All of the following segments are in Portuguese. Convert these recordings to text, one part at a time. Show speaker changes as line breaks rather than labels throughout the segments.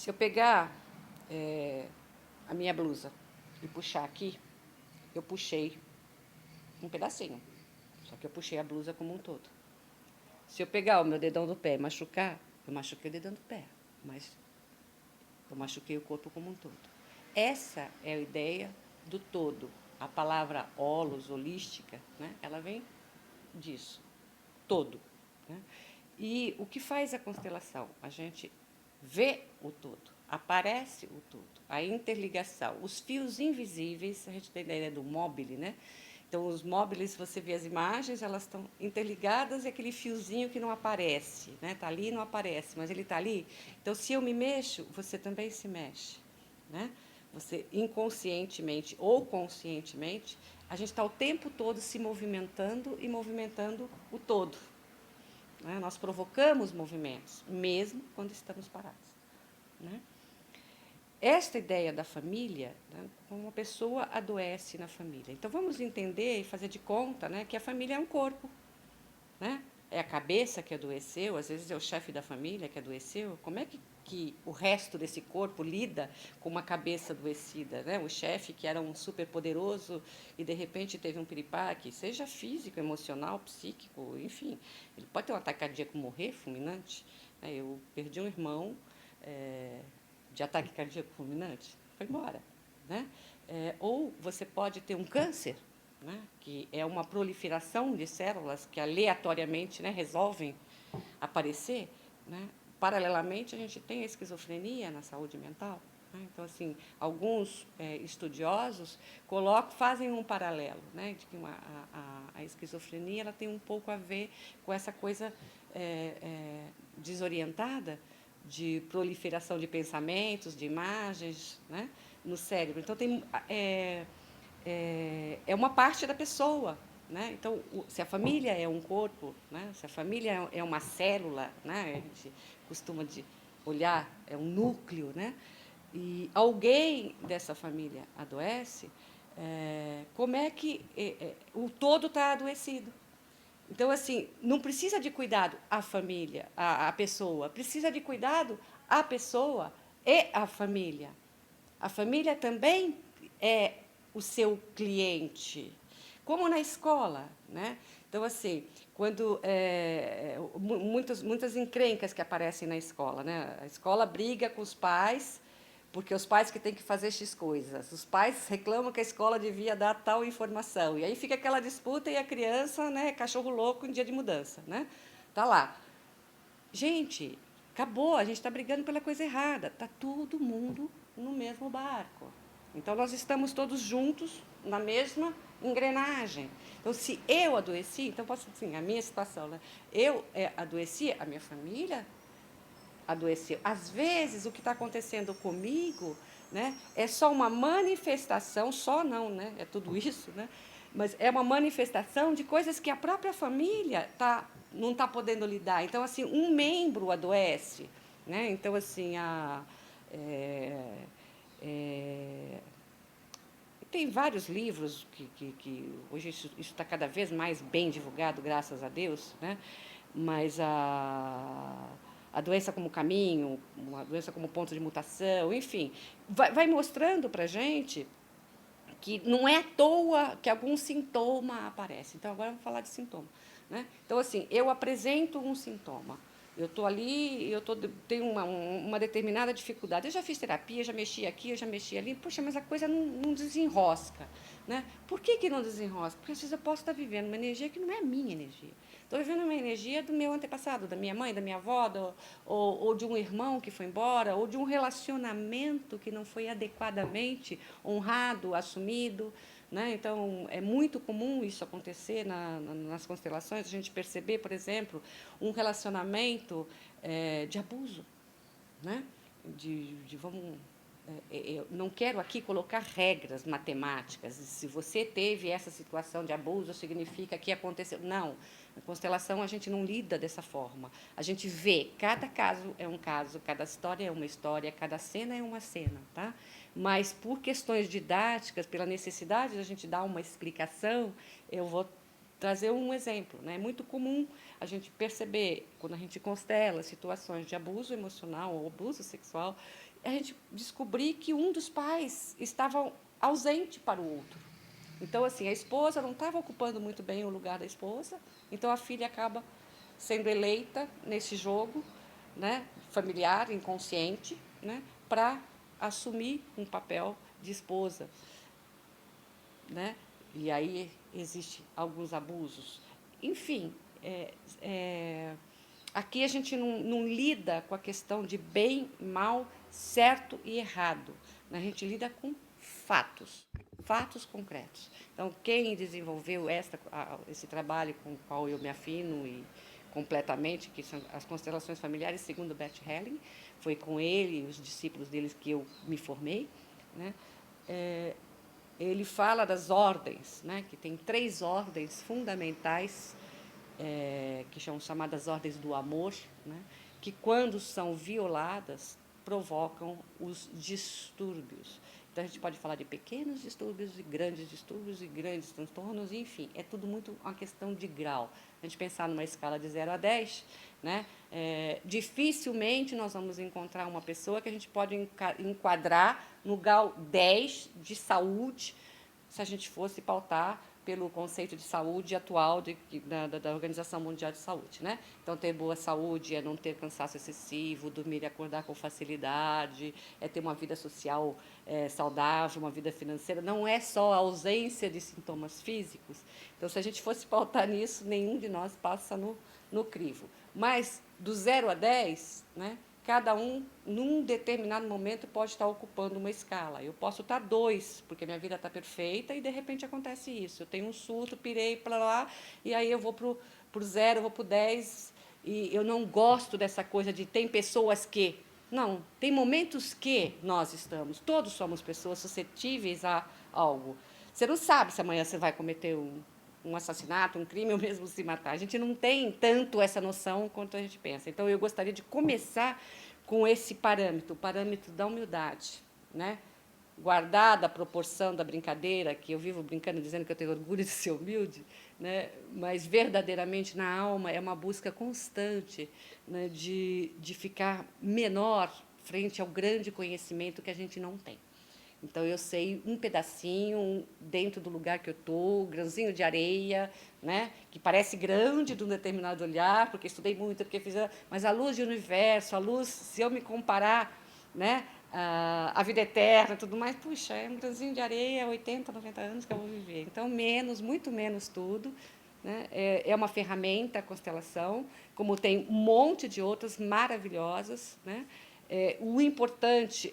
Se eu pegar a minha blusa e puxar aqui, eu puxei um pedacinho, só que eu puxei a blusa como um todo. Se eu pegar o meu dedão do pé e machucar, eu machuquei o dedão do pé, mas eu machuquei o corpo como um todo. Essa é a ideia do todo. A palavra holos, holística, né, ela vem disso, todo. Né? E o que faz a constelação? A gente vê o todo, aparece o todo, a interligação, os fios invisíveis, a gente tem a ideia do mobile, né? Então, os móveis, se você vê as imagens, elas estão interligadas e aquele fiozinho que não aparece, né? Está ali e não aparece, mas ele está ali. Então, se eu me mexo, você também se mexe, né? Você, inconscientemente ou conscientemente, a gente está o tempo todo se movimentando e movimentando o todo. Né? Nós provocamos movimentos, mesmo quando estamos parados. Né? Esta ideia da família, né, como uma pessoa adoece na família. Então, vamos entender e fazer de conta, né, que a família é um corpo. Né? É a cabeça que adoeceu, às vezes é o chefe da família que adoeceu. Como é que o resto desse corpo lida com uma cabeça adoecida? Né? O chefe, que era um super poderoso e, de repente, teve um piripaque, seja físico, emocional, psíquico, enfim. Ele pode ter um ataque cardíaco, morrer fulminante. Eu perdi um irmão de ataque cardíaco fulminante, foi embora. Né? Ou você pode ter um câncer, né, que é uma proliferação de células que aleatoriamente, né, resolvem aparecer. Né? Paralelamente, a gente tem a esquizofrenia na saúde mental. Né? Então, assim, alguns estudiosos fazem um paralelo, né, de que a esquizofrenia ela tem um pouco a ver com essa coisa desorientada de proliferação de pensamentos, de imagens, né, no cérebro. Então, é uma parte da pessoa. Né? Então, se a família é um corpo, né? Se a família é uma célula, né? A gente costuma olhar, é um núcleo, né? E alguém dessa família adoece, como é que o todo está adoecido? Então, assim, não precisa de cuidado a família, a pessoa, precisa de cuidado a pessoa e a família. A família também é o seu cliente, como na escola, né? Então, assim, quando muitas encrencas que aparecem na escola, né? A escola briga com os pais, porque os pais que têm que fazer X coisas. Os pais reclamam que a escola devia dar tal informação. E aí fica aquela disputa e a criança, né, cachorro louco em dia de mudança, né? Tá lá. Gente, acabou, a gente está brigando pela coisa errada. Está todo mundo no mesmo barco. Então, nós estamos todos juntos na mesma engrenagem. Então, se eu adoeci, então posso dizer assim, a minha situação, né? Eu adoeci, a minha família adoeceu. Às vezes, o que está acontecendo comigo, né, é só uma manifestação, só não, né? É tudo isso, né? Mas é uma manifestação de coisas que a própria família não está podendo lidar. Então, assim, um membro adoece, né? Então, assim, é, tem vários livros que hoje isso está cada vez mais bem divulgado, graças a Deus, né? Mas a doença como caminho, uma doença como ponto de mutação, enfim, vai mostrando para a gente que não é à toa que algum sintoma aparece. Então, agora vamos falar de sintoma. Né? Então, assim, eu apresento um sintoma. Eu estou ali, tenho uma determinada dificuldade. Eu já fiz terapia, já mexi aqui, eu já mexi ali. Poxa, mas a coisa não desenrosca. Né? Por que não desenrosca? Porque às vezes eu posso estar vivendo uma energia que não é minha energia. Estou vivendo uma energia do meu antepassado, da minha mãe, da minha avó, ou de um irmão que foi embora, ou de um relacionamento que não foi adequadamente honrado, assumido. Né? Então, é muito comum isso acontecer nas constelações, a gente perceber, por exemplo, um relacionamento de abuso. Né? Eu não quero aqui colocar regras matemáticas. Se você teve essa situação de abuso, significa que aconteceu. Não. Na constelação, a gente não lida dessa forma. A gente vê, cada caso é um caso, cada história é uma história, cada cena é uma cena. Tá? Mas, por questões didáticas, pela necessidade de a gente dar uma explicação, eu vou trazer um exemplo. Né? É muito comum a gente perceber, quando a gente constela situações de abuso emocional ou abuso sexual, a gente descobrir que um dos pais estava ausente para o outro. Então, assim, a esposa não estava ocupando muito bem o lugar da esposa, então a filha acaba sendo eleita nesse jogo, né, familiar, inconsciente, né, para assumir um papel de esposa, né? E aí existe alguns abusos. Enfim, aqui a gente não lida com a questão de bem, mal, certo e errado. A gente lida com fatos, fatos concretos. Então, quem desenvolveu esse trabalho com o qual eu me afino e completamente, que são as constelações familiares, segundo Bert Helling, foi com ele e os discípulos deles que eu me formei, né? Ele fala das ordens, né? Que tem 3 ordens fundamentais, que são chamadas ordens do amor, né? Que, quando são violadas, provocam os distúrbios. Então, a gente pode falar de pequenos distúrbios e grandes transtornos, enfim, é tudo muito uma questão de grau. A gente pensar numa escala de 0 a 10, né, dificilmente nós vamos encontrar uma pessoa que a gente pode enquadrar no grau 10 de saúde, se a gente fosse pautar pelo conceito de saúde atual da Organização Mundial de Saúde, né? Então, ter boa saúde é não ter cansaço excessivo, dormir e acordar com facilidade, é ter uma vida social saudável, uma vida financeira. Não é só a ausência de sintomas físicos. Então, se a gente fosse pautar nisso, nenhum de nós passa no crivo. Mas, do 0 a 10, né? Cada um, num determinado momento, pode estar ocupando uma escala. Eu posso estar 2, porque minha vida está perfeita, e, de repente, acontece isso. Eu tenho um surto, pirei para lá, e aí eu vou para o 0, eu vou para o 10, e eu não gosto dessa coisa de tem pessoas que... Não, tem momentos que nós estamos, todos somos pessoas suscetíveis a algo. Você não sabe se amanhã você vai cometer um assassinato, um crime, ou mesmo se matar. A gente não tem tanto essa noção quanto a gente pensa. Então, eu gostaria de começar com esse parâmetro, o parâmetro da humildade, né? Guardada a proporção da brincadeira, que eu vivo brincando, dizendo que eu tenho orgulho de ser humilde, né? Mas, verdadeiramente, na alma, é uma busca constante, né, de ficar menor frente ao grande conhecimento que a gente não tem. Então, eu sei um pedacinho dentro do lugar que eu estou, grãozinho de areia, né, que parece grande de um determinado olhar, porque estudei muito, porque fiz... Mas a luz do universo, a luz, se eu me comparar, né, a vida eterna e tudo mais, puxa, é um grãozinho de areia, 80, 90 anos que eu vou viver. Então, menos, muito menos tudo. Né? É uma ferramenta, a constelação, como tem um monte de outras maravilhosas, né? O importante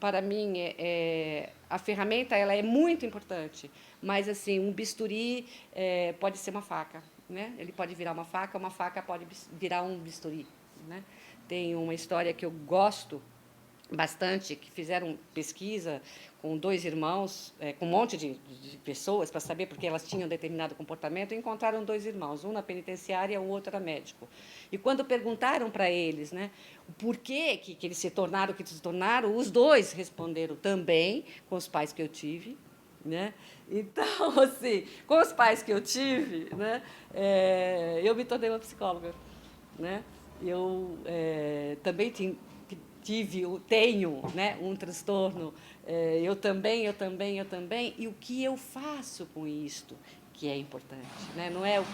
para mim a ferramenta, ela é muito importante, mas assim um bisturi pode ser uma faca, né? Ele pode virar uma faca pode virar um bisturi, né? Tem uma história que eu gosto bastante, que fizeram pesquisa com 2 irmãos, com um monte de pessoas, para saber porque elas tinham determinado comportamento, e encontraram 2 irmãos, um na penitenciária e o outro era médico. E, quando perguntaram para eles, né, o porquê que eles se tornaram o que se tornaram, os 2 responderam também com os pais que eu tive. Né? Então, assim, com os pais que eu tive, né, eu me tornei uma psicóloga. Né? Eu também tenho, né, um transtorno, eu também, e o que eu faço com isto que é importante, né? Não é o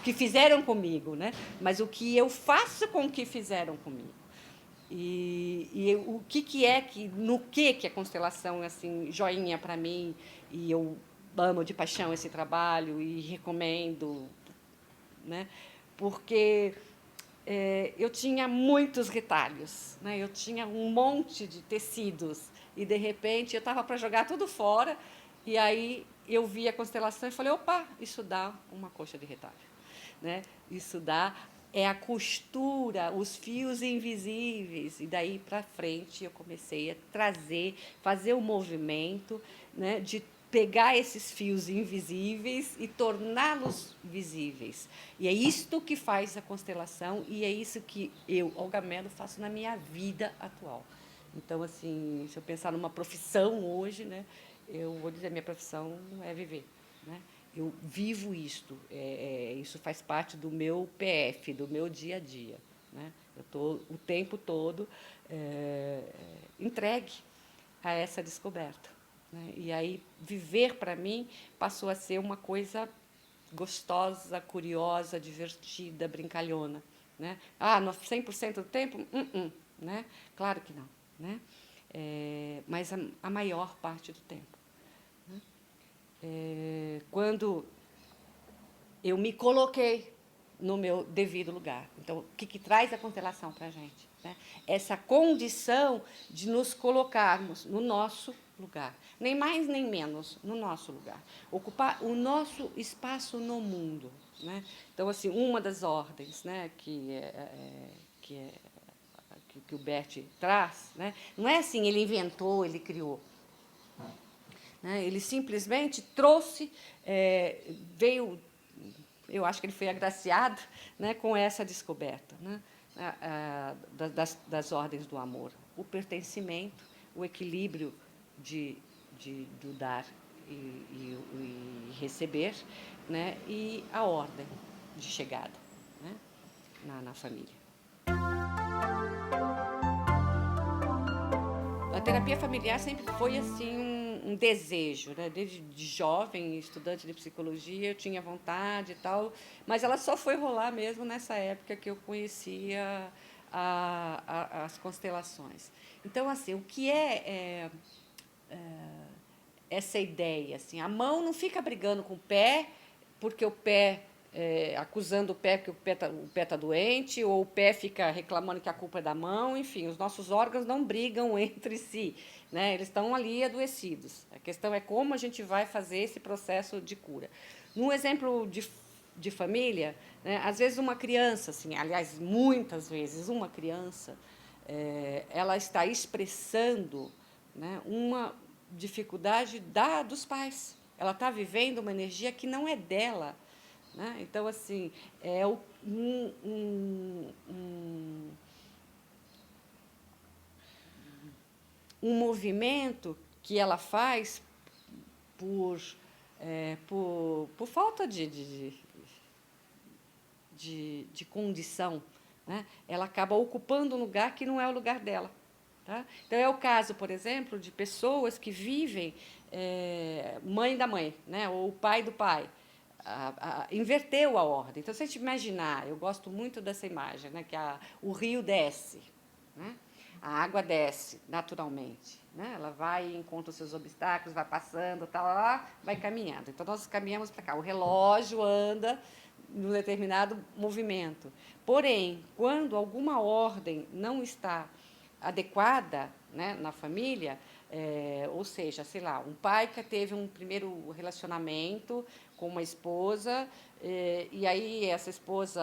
que fizeram comigo, né? Mas o que eu faço com o que fizeram comigo. E o que é no que a constelação é assim joinha para mim, e eu amo de paixão esse trabalho e recomendo, né? Porque eu tinha muitos retalhos, né? Eu tinha um monte de tecidos e, de repente, eu estava para jogar tudo fora, e aí eu vi a constelação e falei, opa, isso dá uma coxa de retalho. Né? Isso dá a costura, os fios invisíveis, e daí para frente eu comecei a fazer o movimento, né, de pegar esses fios invisíveis e torná-los visíveis. E é isto que faz a constelação, e é isso que eu, Olga Mello, faço na minha vida atual. Então, assim, se eu pensar numa profissão hoje, né, eu vou dizer, minha profissão é viver. Né? Eu vivo isto, isso faz parte do meu PF, do meu dia a dia. Né? Eu estou o tempo todo entregue a essa descoberta, né? E aí, viver, para mim, passou a ser uma coisa gostosa, curiosa, divertida, brincalhona, né? No 100% do tempo? Né? Claro que não, né? Mas a maior parte do tempo. Né? Quando eu me coloquei no meu devido lugar. Então, o que traz a constelação para a gente? Né? Essa condição de nos colocarmos no nosso lugar. Nem mais nem menos, no nosso lugar. Ocupar o nosso espaço no mundo. Né? Então, assim, uma das ordens, né, que o Bert traz, né, não é assim, ele inventou, ele criou. Né? Ele simplesmente trouxe, veio, eu acho que ele foi agraciado, né, com essa descoberta, né, das ordens do amor. O pertencimento, o equilíbrio do dar e receber, né, e a ordem de chegada, né, na família. A terapia familiar sempre foi assim um desejo, né? Desde de jovem, estudante de psicologia, eu tinha vontade e tal, mas ela só foi rolar mesmo nessa época que eu conhecia as constelações. Então, assim, o que essa ideia? Assim, a mão não fica brigando com o pé, porque o pé acusando o pé porque o pé está doente, ou o pé fica reclamando que a culpa é da mão, enfim, os nossos órgãos não brigam entre si, né? Eles estão ali adoecidos. A questão é como a gente vai fazer esse processo de cura. Num exemplo de família, né, às vezes uma criança, assim, aliás, muitas vezes uma criança, ela está expressando, né, uma dificuldade dos pais. Ela está vivendo uma energia que não é dela. Né? Então, assim, é um movimento que ela faz por falta de condição. Né? Ela acaba ocupando um lugar que não é o lugar dela. Tá? Então, é o caso, por exemplo, de pessoas que vivem mãe da mãe, né? Ou pai do pai. Inverteu a ordem. Então, se a gente imaginar, eu gosto muito dessa imagem, né? Que o rio desce, né? A água desce naturalmente. Né? Ela vai e encontra os seus obstáculos, vai passando, tá lá, vai caminhando. Então, nós caminhamos para cá. O relógio anda num determinado movimento. Porém, quando alguma ordem não está adequada, né, na família, ou seja, sei lá, um pai que teve um primeiro relacionamento com uma esposa, e aí essa esposa,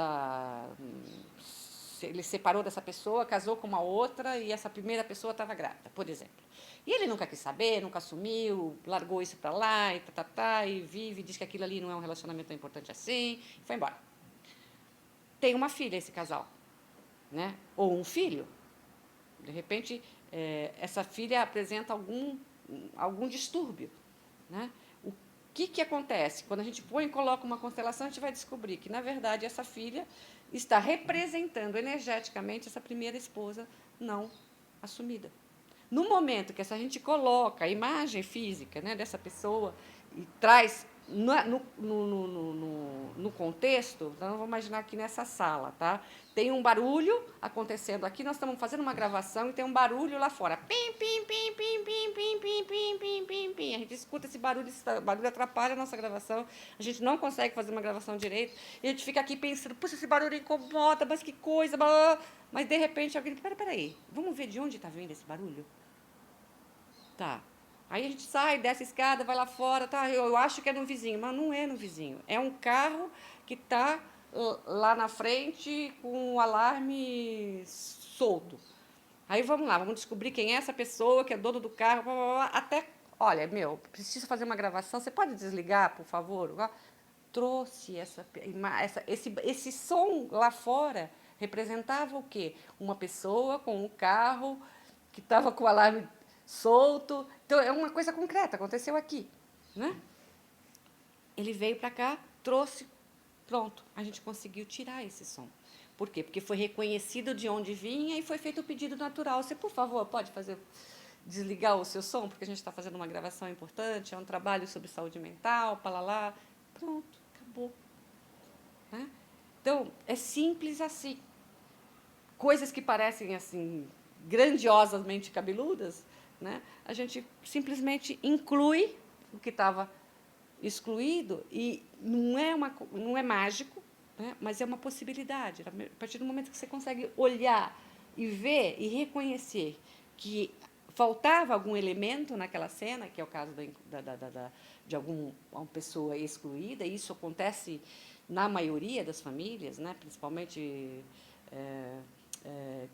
ele separou dessa pessoa, casou com uma outra, e essa primeira pessoa estava grávida, por exemplo. E ele nunca quis saber, nunca assumiu, largou isso para lá, e vive, diz que aquilo ali não é um relacionamento tão importante assim, e foi embora. Tem uma filha esse casal, né? Ou um filho. De repente, essa filha apresenta algum distúrbio. Né? O que acontece? Quando a gente põe e coloca uma constelação, a gente vai descobrir que, na verdade, essa filha está representando energeticamente essa primeira esposa não assumida. No momento que a gente coloca a imagem física, né, dessa pessoa e traz no contexto, então vamos imaginar aqui nessa sala, tá? Tem um barulho acontecendo aqui, nós estamos fazendo uma gravação e tem um barulho lá fora. Pim, pim, pim, pim, pim, pim, pim, pim, pim, pim, pim. A gente escuta esse barulho atrapalha a nossa gravação, a gente não consegue fazer uma gravação direito, e a gente fica aqui pensando, puxa, esse barulho incomoda, mas que coisa, blá, blá. Mas de repente alguém, peraí, vamos ver de onde está vindo esse barulho? Tá. Aí a gente sai, desce a escada, vai lá fora, tá? Eu acho que é no vizinho, mas não é no vizinho. É um carro que está lá na frente com o alarme solto. Aí vamos lá, vamos descobrir quem é essa pessoa que é dono do carro, blá, blá, blá, até, olha, preciso fazer uma gravação, você pode desligar, por favor? Trouxe esse som lá fora, representava o quê? Uma pessoa com um carro que estava com o alarme solto. Então, é uma coisa concreta, aconteceu aqui. Né? Ele veio para cá, trouxe, pronto, a gente conseguiu tirar esse som. Por quê? Porque foi reconhecido de onde vinha e foi feito o pedido natural. Você, por favor, pode fazer desligar o seu som, porque a gente está fazendo uma gravação importante, é um trabalho sobre saúde mental, palalá. Pronto, acabou. Né? Então, é simples assim. Coisas que parecem assim grandiosamente cabeludas, né? A gente simplesmente inclui o que estava excluído e não é mágico, né? Mas é uma possibilidade. A partir do momento que você consegue olhar e ver e reconhecer que faltava algum elemento naquela cena, que é o caso de uma pessoa excluída, e isso acontece na maioria das famílias, né? Principalmente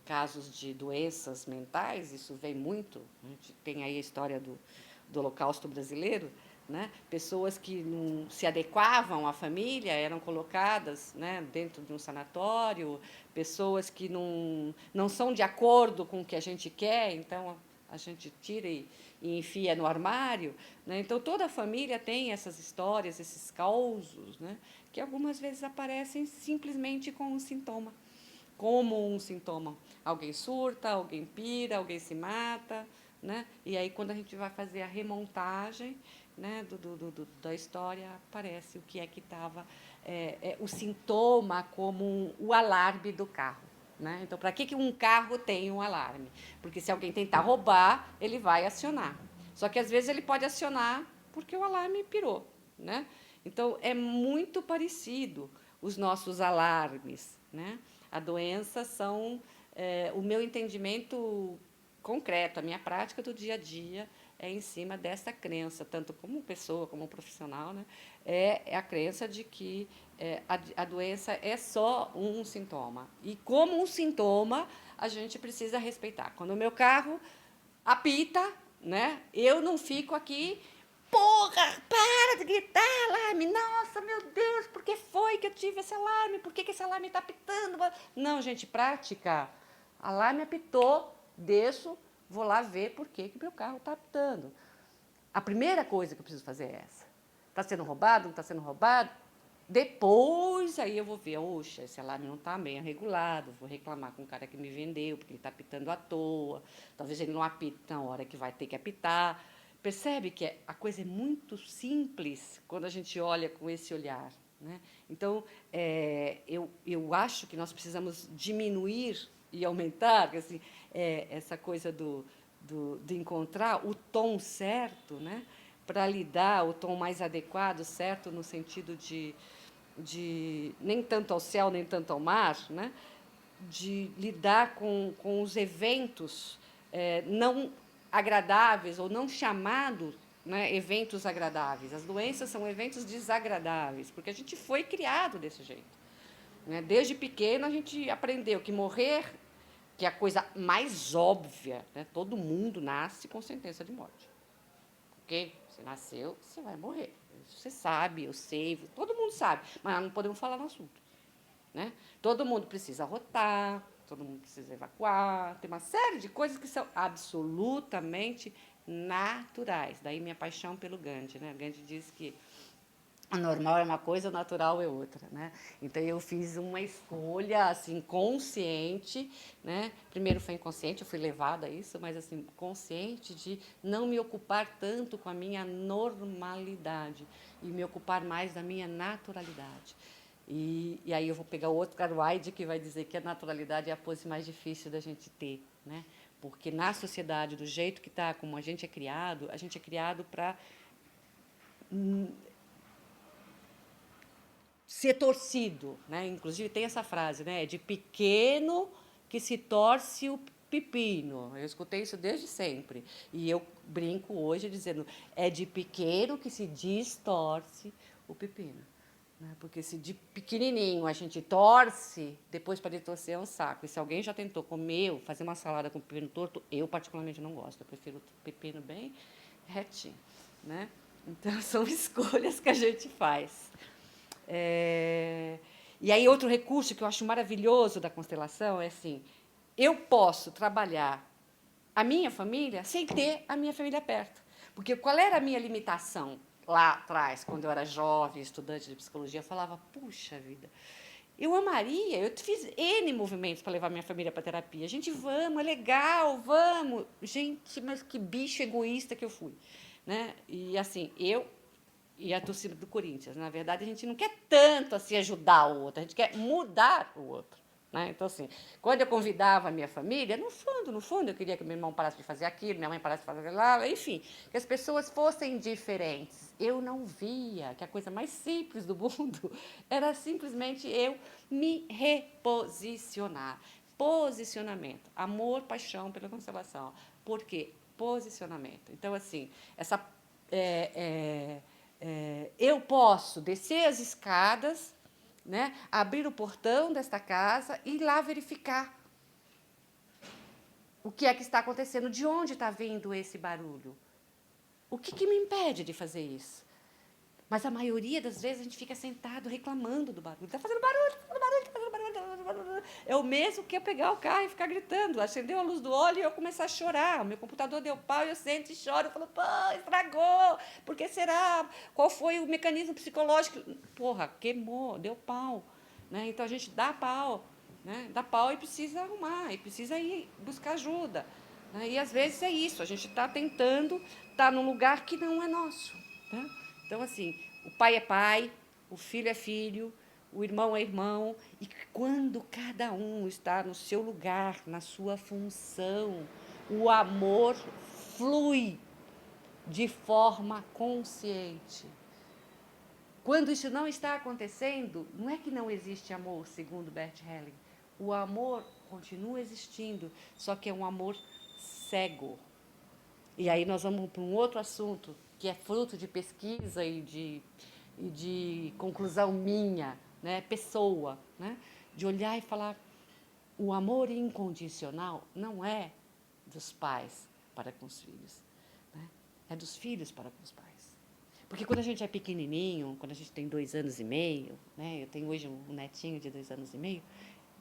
casos de doenças mentais, isso vem muito. A gente tem aí a história do Holocausto brasileiro, né? Pessoas que não se adequavam à família eram colocadas, né, dentro de um sanatório, pessoas que não são de acordo com o que a gente quer, então a gente tira e enfia no armário. Né? Então, toda a família tem essas histórias, esses causos, né, que algumas vezes aparecem simplesmente com um sintoma. Como um sintoma. Alguém surta, alguém pira, alguém se mata. Né? E aí, quando a gente vai fazer a remontagem, né, da história, aparece o que é que estava, o sintoma como o alarme do carro. Né? Então, para que um carro tem um alarme? Porque se alguém tentar roubar, ele vai acionar. Só que, às vezes, ele pode acionar porque o alarme pirou. Né? Então, é muito parecido os nossos alarmes. Né? A doença são o meu entendimento concreto, a minha prática do dia a dia é em cima dessa crença, tanto como pessoa, como profissional, né? É a crença de que a doença é só um sintoma. E como um sintoma, a gente precisa respeitar. Quando o meu carro apita, né? Eu não fico aqui, porra, para de gritar, alarme, nossa, meu Deus, por que foi que eu tive esse alarme? Por que esse alarme está apitando? Não, gente, prática. Alarme apitou, desço, vou lá ver por que meu carro está apitando. A primeira coisa que eu preciso fazer é essa. Está sendo roubado, não está sendo roubado? Depois, aí eu vou ver, oxa, esse alarme não está bem regulado, vou reclamar com o cara que me vendeu, porque ele está apitando à toa, talvez ele não apite na hora que vai ter que apitar. Percebe que a coisa é muito simples quando a gente olha com esse olhar. Né? Então, eu acho que nós precisamos diminuir e aumentar assim, essa coisa de encontrar o tom certo, né? Para lidar, o tom mais adequado, certo, no sentido de nem tanto ao céu, nem tanto ao mar, né? De lidar com os eventos não agradáveis ou não chamados, né, eventos agradáveis. As doenças são eventos desagradáveis, porque a gente foi criado desse jeito. Né? Desde pequeno, a gente aprendeu que morrer, que é a coisa mais óbvia, né? Todo mundo nasce com sentença de morte. Porque você nasceu, você vai morrer. Você sabe, eu sei, todo mundo sabe, mas nós não podemos falar no assunto. Né? Todo mundo precisa rotar, todo mundo precisa evacuar, tem uma série de coisas que são absolutamente naturais. Daí minha paixão pelo Gandhi. Né? Gandhi diz que o normal é uma coisa, o natural é outra, né? Então eu fiz uma escolha assim consciente, né? Primeiro foi inconsciente, eu fui levada a isso, mas assim consciente de não me ocupar tanto com a minha normalidade e me ocupar mais da minha naturalidade. E aí eu vou pegar o outro Carwide que vai dizer que a naturalidade é a pose mais difícil da gente ter, né? Porque na sociedade, do jeito que está, como a gente é criado para ser torcido, né? Inclusive tem essa frase, né? É de pequeno que se torce o pepino. Eu escutei isso desde sempre. E eu brinco hoje dizendo, é de pequeno que se distorce o pepino. Né? Porque se de pequenininho a gente torce, depois para torcer é um saco. E se alguém já tentou comer ou fazer uma salada com pepino torto, eu particularmente não gosto. Eu prefiro o pepino bem retinho. Né? Então, são escolhas que a gente faz. E aí, outro recurso que eu acho maravilhoso da constelação é assim: eu posso trabalhar a minha família sem ter a minha família perto. Porque qual era a minha limitação lá atrás, quando eu era jovem, estudante de psicologia? Eu falava, puxa vida, Eu amaria, eu fiz N movimentos para levar minha família para terapia. Gente, vamos, é legal, vamos. Gente, mas que bicho egoísta que eu fui. Né? E assim, eu e a torcida do Corinthians. Na verdade, a gente não quer tanto assim ajudar o outro, a gente quer mudar o outro. Né? Então, assim, quando eu convidava a minha família, no fundo, eu queria que meu irmão parasse de fazer aquilo, minha mãe parasse de fazer lá, enfim, que as pessoas fossem diferentes. Eu não via que a coisa mais simples do mundo era simplesmente eu me reposicionar. Posicionamento. Amor, paixão pela constelação. Por quê? Posicionamento. Então, assim, essa. Eu posso descer as escadas, né, abrir o portão desta casa e ir lá verificar o que é que está acontecendo, de onde está vindo esse barulho. O que me impede de fazer isso? Mas a maioria das vezes a gente fica sentado reclamando do barulho. Está fazendo barulho, está fazendo barulho, está fazendo barulho, tá fazendo barulho. É o mesmo que eu pegar o carro e ficar gritando. Acendeu a luz do olho e eu começar a chorar. O meu computador deu pau e eu sento e choro. Eu falo, pô, estragou. Por que será? Qual foi o mecanismo psicológico? Porra, queimou, deu pau. Né? Então a gente dá pau. Né? Dá pau e precisa arrumar, e precisa ir buscar ajuda. Né? E às vezes é isso, a gente está tentando estar num lugar que não é nosso. Né? Então, assim, o pai é pai, o filho é filho, o irmão é irmão, e quando cada um está no seu lugar, na sua função, o amor flui de forma consciente. Quando isso não está acontecendo, não é que não existe amor, segundo Bert Helling. O amor continua existindo, só que é um amor cego. E aí nós vamos para um outro assunto, que é fruto de pesquisa e de conclusão minha, né? Pessoa, né? De olhar e falar, o amor incondicional não é dos pais para com os filhos, né? É dos filhos para com os pais. Porque quando a gente é pequenininho, quando a gente tem 2 anos e meio, né? Eu tenho hoje um netinho de 2 anos e meio,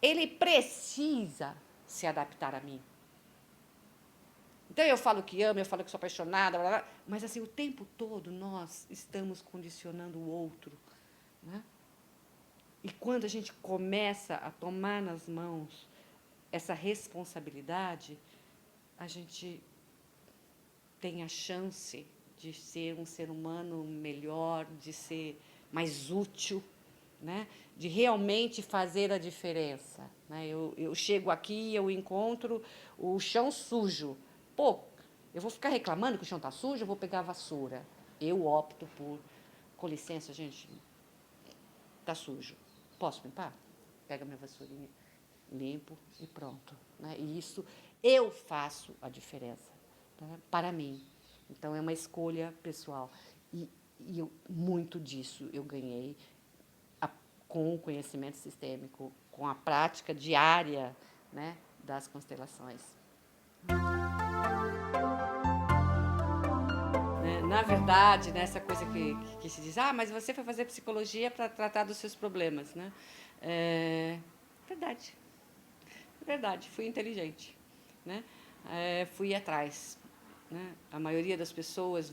ele precisa se adaptar a mim. Então eu falo que amo, eu falo que sou apaixonada, blá, blá, mas assim, o tempo todo nós estamos condicionando o outro. Né? E quando a gente começa a tomar nas mãos essa responsabilidade, a gente tem a chance de ser um ser humano melhor, de ser mais útil, né? De realmente fazer a diferença. Né? Eu chego aqui e eu encontro o chão sujo. Pô, eu vou ficar reclamando que o chão está sujo, eu vou pegar a vassoura. Eu opto por, com licença, gente, está sujo. Posso limpar? Pega minha vassourinha, limpo e pronto. Né? E isso eu faço a diferença, né? Para mim. Então é uma escolha pessoal. E muito disso eu ganhei com o conhecimento sistêmico, com a prática diária, né, das constelações. Na verdade, né, essa coisa que se diz, mas você foi fazer psicologia para tratar dos seus problemas, né? Verdade, verdade, fui inteligente, né? Fui atrás, né? A maioria das pessoas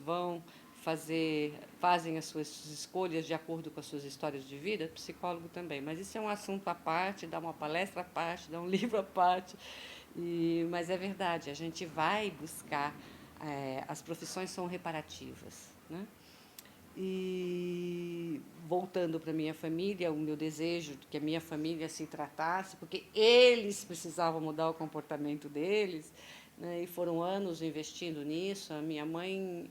fazem as suas escolhas de acordo com as suas histórias de vida, psicólogo também, mas isso é um assunto à parte, dá uma palestra à parte, dá um livro à parte, mas é verdade, a gente vai buscar, as profissões são reparativas, né? E voltando para a minha família, o meu desejo de que a minha família se tratasse, porque eles precisavam mudar o comportamento deles, né? E foram anos investindo nisso. A minha mãe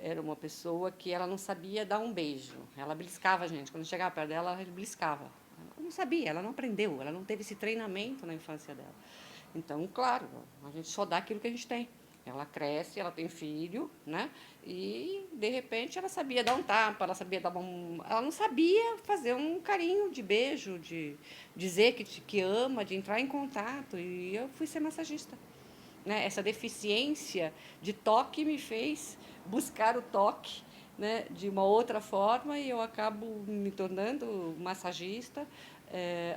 era uma pessoa que ela não sabia dar um beijo. Ela beliscava a gente. Quando chegava perto dela, ela beliscava. Ela não sabia, ela não aprendeu, ela não teve esse treinamento na infância dela. Então, claro, a gente só dá aquilo que a gente tem. Ela cresce, ela tem filho, né? E, de repente, ela sabia dar um tapa, ela sabia dar ela não sabia fazer um carinho de beijo, de dizer que ama, de entrar em contato. E eu fui ser massagista. Né? Essa deficiência de toque me fez buscar o toque, né, de uma outra forma, e eu acabo me tornando massagista,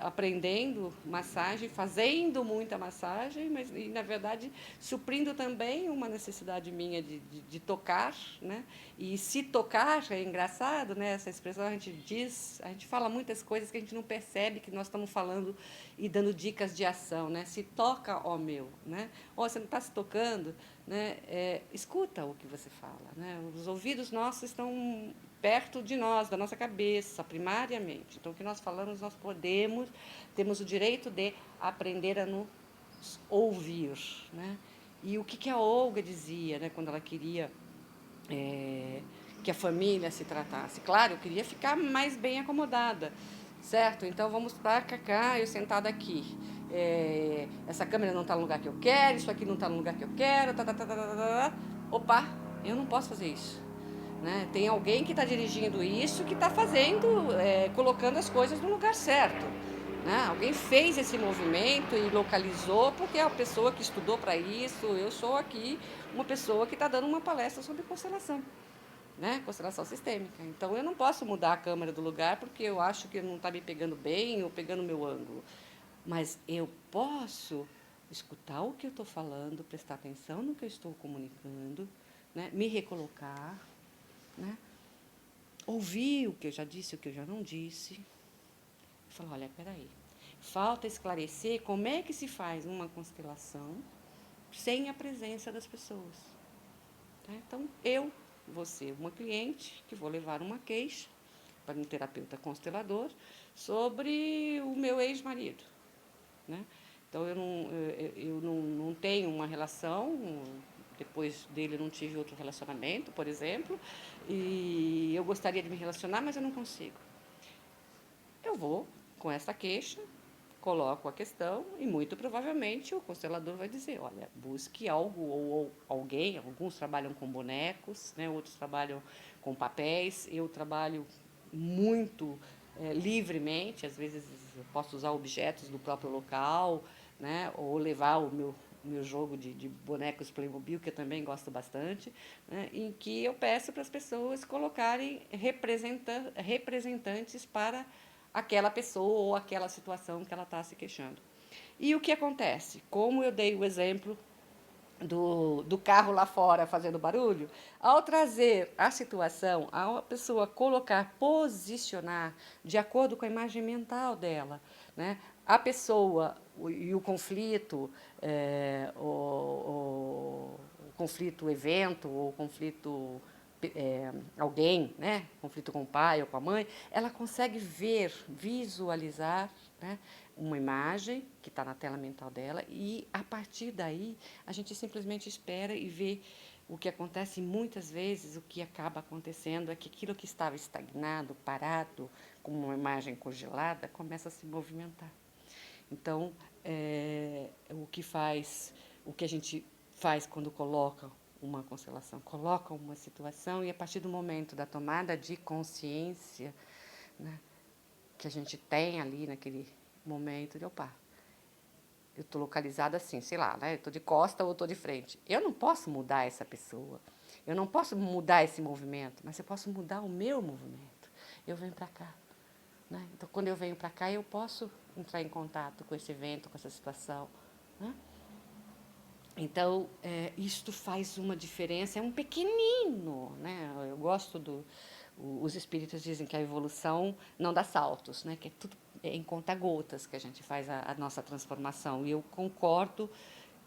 aprendendo massagem, fazendo muita massagem, mas, e, na verdade, suprindo também uma necessidade minha de tocar, né? E se tocar, é engraçado, né? Essa expressão a gente fala muitas coisas que a gente não percebe que nós estamos falando e dando dicas de ação, né? Se toca, ó meu, né? Ó, você não está se tocando, né? Escuta o que você fala, né? Os ouvidos nossos estão perto de nós, da nossa cabeça, primariamente. Então, o que nós falamos, nós temos o direito de aprender a nos ouvir, né? E o que a Olga dizia, né, quando ela queria que a família se tratasse? Claro, eu queria ficar mais bem acomodada, certo? Então, vamos para cá, eu sentada aqui. Essa câmera não está no lugar que eu quero, isso aqui não está no lugar que eu quero, Opa, eu não posso fazer isso. Né? Tem alguém que está dirigindo isso, que está fazendo, colocando as coisas no lugar certo. Né? Alguém fez esse movimento e localizou, porque é a pessoa que estudou para isso. Eu sou aqui uma pessoa que está dando uma palestra sobre constelação, né? Constelação sistêmica. Então eu não posso mudar a câmera do lugar porque eu acho que não está me pegando bem ou pegando o meu ângulo. Mas eu posso escutar o que eu estou falando, prestar atenção no que eu estou comunicando, né? Me recolocar, né? Ouvir o que eu já disse, o que eu já não disse. E falar, olha, peraí, falta esclarecer como é que se faz uma constelação sem a presença das pessoas. Tá? Então, eu vou ser uma cliente que vou levar uma queixa para um terapeuta constelador sobre o meu ex-marido. Né? Então, eu não tenho uma relação, depois dele não tive outro relacionamento, por exemplo, e eu gostaria de me relacionar, mas eu não consigo. Eu vou com essa queixa, coloco a questão e muito provavelmente o constelador vai dizer, olha, busque algo ou alguém, alguns trabalham com bonecos, né, outros trabalham com papéis, eu trabalho muito livremente, às vezes eu posso usar objetos do próprio local, né, ou levar o meu jogo de bonecos Playmobil, que eu também gosto bastante, né, em que eu peço para as pessoas colocarem representantes para aquela pessoa ou aquela situação que ela está se queixando. E o que acontece? Como eu dei o exemplo do carro lá fora fazendo barulho, ao trazer a situação, a pessoa colocar, posicionar de acordo com a imagem mental dela, né? A pessoa e o conflito, o conflito evento, ou o conflito alguém, né, conflito com o pai ou com a mãe, ela consegue ver, visualizar, né, uma imagem que está na tela mental dela e, a partir daí, a gente simplesmente espera e vê o que acontece. Muitas vezes, o que acaba acontecendo é que aquilo que estava estagnado, parado, como uma imagem congelada, começa a se movimentar. Então, o que a gente faz quando coloca uma constelação, coloca uma situação e, a partir do momento da tomada de consciência, né, que a gente tem ali naquele momento de, opa, eu estou localizada assim, sei lá, né, eu estou de costa ou estou de frente. Eu não posso mudar essa pessoa, eu não posso mudar esse movimento, mas eu posso mudar o meu movimento. Eu venho para cá. Né? Então, quando eu venho para cá, eu posso entrar em contato com esse evento, com essa situação. Né? Então, isto faz uma diferença, é um pequenino, né? Eu gosto os espíritos dizem que a evolução não dá saltos, né? Que é tudo em conta-gotas que a gente faz a nossa transformação. E eu concordo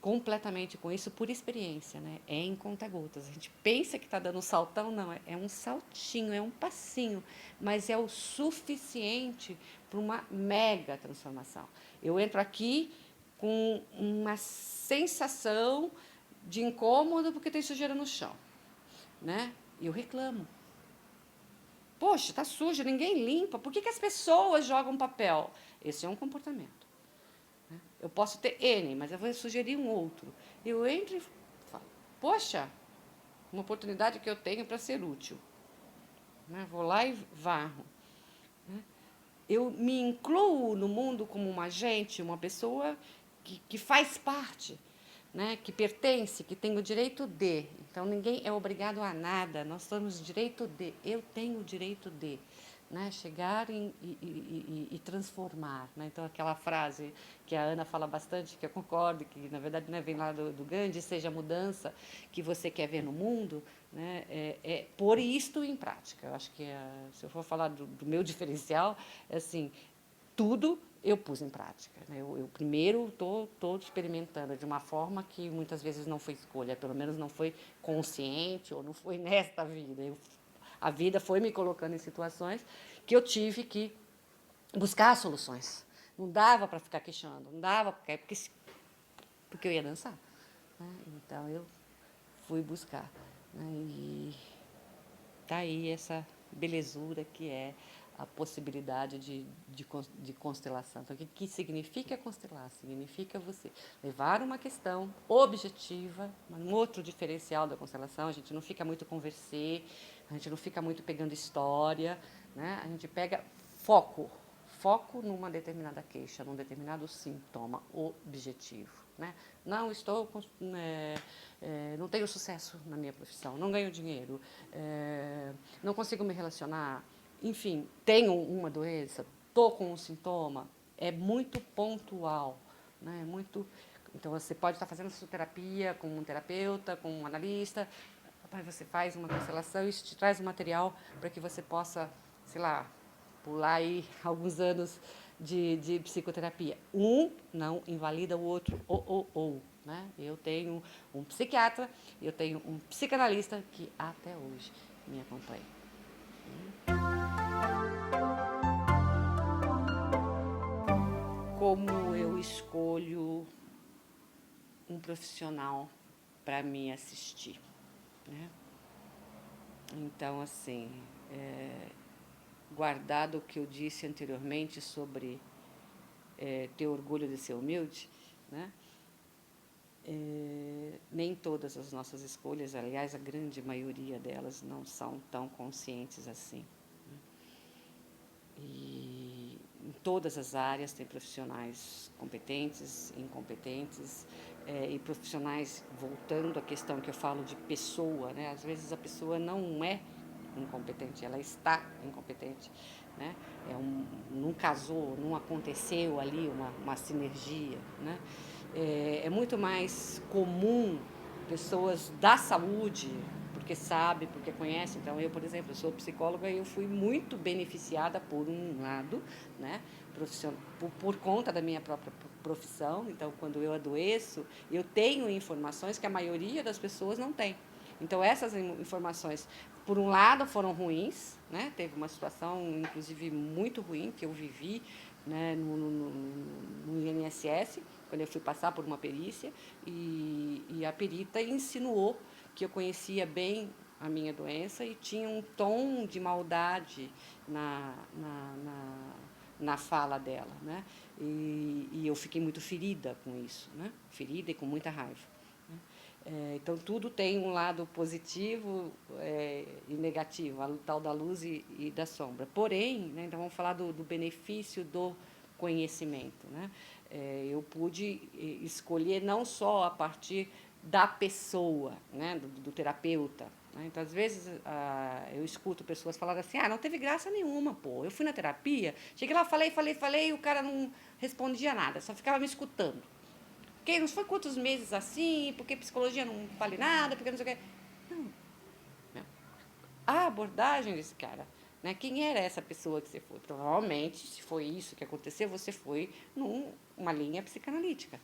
completamente com isso por experiência, né? É em conta-gotas. A gente pensa que está dando um saltão, não, é um saltinho, é um passinho, mas é o suficiente para uma mega transformação. Eu entro aqui com uma sensação de incômodo porque tem sujeira no chão, né? E eu reclamo. Poxa, está sujo, ninguém limpa. Por que as pessoas jogam papel? Esse é um comportamento. Né? Eu posso ter N, mas eu vou sugerir um outro. Eu entro e falo, poxa, uma oportunidade que eu tenho para ser útil. Né? Vou lá e varro. Né? Eu me incluo no mundo como uma agente, uma pessoa que faz parte, né, que pertence, que tem o direito de. Então, ninguém é obrigado a nada, nós temos direito de. Eu tenho o direito de. né? Chegar e transformar, né? Então, aquela frase que a Ana fala bastante, que eu concordo, que na verdade, né, vem lá do Gandhi, seja a mudança que você quer ver no mundo, né? Pôr isto em prática. Eu acho que, se eu for falar do meu diferencial, é assim, tudo eu pus em prática, né? Eu primeiro estou experimentando de uma forma que muitas vezes não foi escolha, pelo menos não foi consciente ou não foi nesta vida. A vida foi me colocando em situações que eu tive que buscar soluções. Não dava para ficar queixando, não dava, porque eu ia dançar, né? Então eu fui buscar, né? E tá aí essa belezura que é a possibilidade de constelação. Então, o que significa constelar? Significa você levar uma questão objetiva, um outro diferencial da constelação. A gente não fica muito conversê, a gente não fica muito pegando história, né? A gente pega foco numa determinada queixa, num determinado sintoma objetivo, né? Não estou, não tenho sucesso na minha profissão, não ganho dinheiro, não consigo me relacionar, enfim, tenho uma doença, estou com um sintoma, é muito pontual, né? Muito, então você pode estar fazendo sua terapia com um terapeuta, com um analista, você faz uma constelação e isso te traz um material para que você possa, sei lá, pular aí alguns anos de psicoterapia. Um não invalida o outro, ou. Né? Eu tenho um psiquiatra, eu tenho um psicanalista que até hoje me acompanha. Como eu escolho um profissional para me assistir, né? Então, assim, guardado o que eu disse anteriormente sobre ter orgulho de ser humilde, né? Nem todas as nossas escolhas, aliás, a grande maioria delas não são tão conscientes assim. Né? E em todas as áreas tem profissionais competentes, incompetentes, e profissionais, voltando à questão que eu falo de pessoa, né? Às vezes a pessoa não é incompetente, ela está incompetente, né? Não casou, não aconteceu ali uma sinergia, né? É muito mais comum pessoas da saúde, porque sabe, porque conhece. Então, eu, por exemplo, eu sou psicóloga e eu fui muito beneficiada por um lado, né, por conta da minha própria profissão. Então, quando eu adoeço, eu tenho informações que a maioria das pessoas não tem. Então, essas informações, por um lado, foram ruins, né? Teve uma situação, inclusive, muito ruim que eu vivi, né, no INSS, quando eu fui passar por uma perícia, e a perita insinuou que eu conhecia bem a minha doença e tinha um tom de maldade na fala dela, né? E eu fiquei muito ferida com isso, né? Ferida e com muita raiva. Então, tudo tem um lado positivo e negativo, a tal da luz e da sombra. Porém, né, então vamos falar do benefício do conhecimento. Né? Eu pude escolher não só a partir da pessoa, né, do terapeuta. Né? Então, às vezes, eu escuto pessoas falarem assim, não teve graça nenhuma, pô. Eu fui na terapia, cheguei lá, falei, e o cara não respondia nada, só ficava me escutando. Porque não foi quantos meses assim, porque psicologia não vale nada, porque não sei o quê. Não. A abordagem desse cara, né? Quem era essa pessoa que você foi? Provavelmente, se foi isso que aconteceu, você foi numa linha psicanalítica.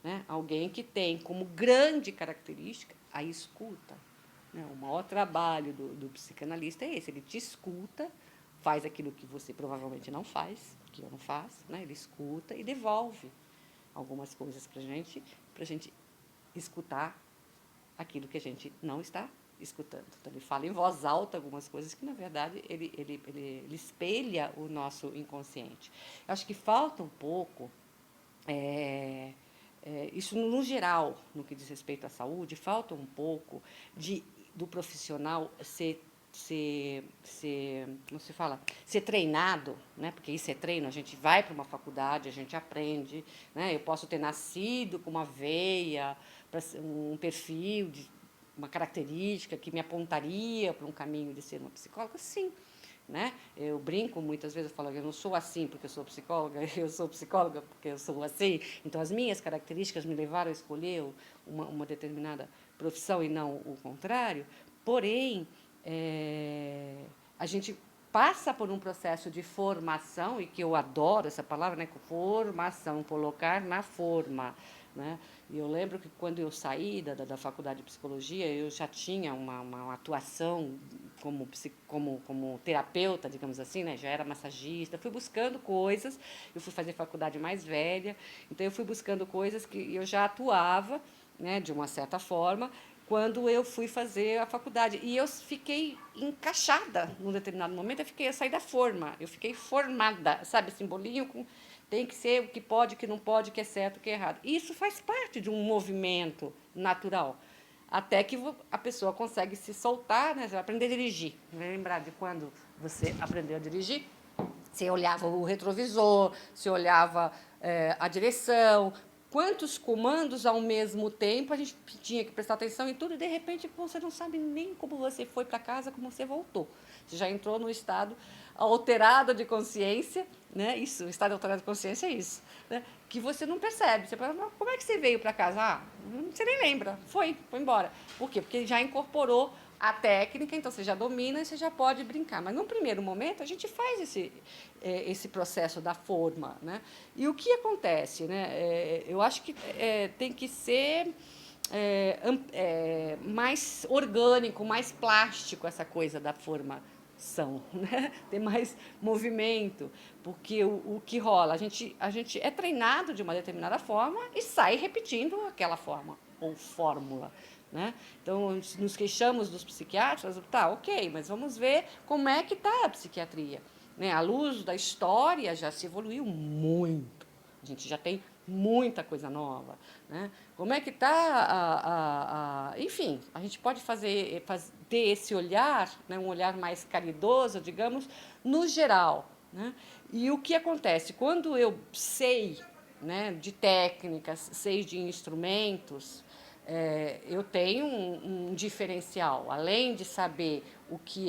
Né? Alguém que tem como grande característica a escuta. Né? O maior trabalho do psicanalista é esse, ele te escuta, faz aquilo que você provavelmente não faz, que eu não faço, né? Ele escuta e devolve algumas coisas para a gente escutar aquilo que a gente não está escutando. Então, ele fala em voz alta algumas coisas que, na verdade, ele espelha o nosso inconsciente. Eu acho que falta um pouco, isso no geral, no que diz respeito à saúde, falta um pouco do profissional como se fala, ser treinado, né? Porque isso é treino, a gente vai para uma faculdade, a gente aprende, né? Eu posso ter nascido com uma veia, um perfil, uma característica que me apontaria para um caminho de ser uma psicóloga, sim. né? Eu brinco muitas vezes, eu falo que eu não sou assim porque eu sou psicóloga, eu sou psicóloga porque eu sou assim. Então, as minhas características me levaram a escolher uma determinada profissão e não o contrário. Porém, a gente passa por um processo de formação, e que eu adoro essa palavra, né? Formação, colocar na forma, né? E eu lembro que quando eu saí da faculdade de psicologia, eu já tinha uma atuação como terapeuta, digamos assim, né? Já era massagista, fui buscando coisas, eu fui fazer faculdade mais velha, então eu fui buscando coisas que eu já atuava, né, de uma certa forma, quando eu fui fazer a faculdade. E eu fiquei encaixada num determinado momento, eu saí da forma, eu fiquei formada, sabe, simbolinho com tem que ser o que pode, o que não pode, o que é certo, o que é errado. Isso faz parte de um movimento natural. Até que a pessoa consegue se soltar, né? Você vai aprender a dirigir. Vai lembrar de quando você aprendeu a dirigir? Você olhava o retrovisor, você olhava a direção, quantos comandos ao mesmo tempo a gente tinha que prestar atenção em tudo e de repente você não sabe nem como você foi para casa, como você voltou. Você já entrou no estado alterado de consciência, né? Isso, o estado alterado de consciência é isso, né? Que você não percebe. Você fala, como é que você veio para casa? Ah, você nem lembra. Foi embora. Por quê? Porque já incorporou a técnica, então você já domina e você já pode brincar. Mas num primeiro momento a gente faz esse processo da forma, né? E o que acontece, né? Eu acho que tem que ser mais orgânico, mais plástico essa coisa da formação, né? Ter mais movimento, porque o que rola, a gente é treinado de uma determinada forma e sai repetindo aquela forma ou fórmula. Né? Então, nos queixamos dos psiquiatras, tá, ok, mas vamos ver como é que está a psiquiatria. Né? À luz da história, já se evoluiu muito. A gente já tem muita coisa nova. Né? Como é que está enfim, a gente pode ter esse olhar, né, um olhar mais caridoso, digamos, no geral. Né? E o que acontece? Quando eu sei, né, de técnicas, sei de instrumentos, eu tenho um diferencial. Além de saber o que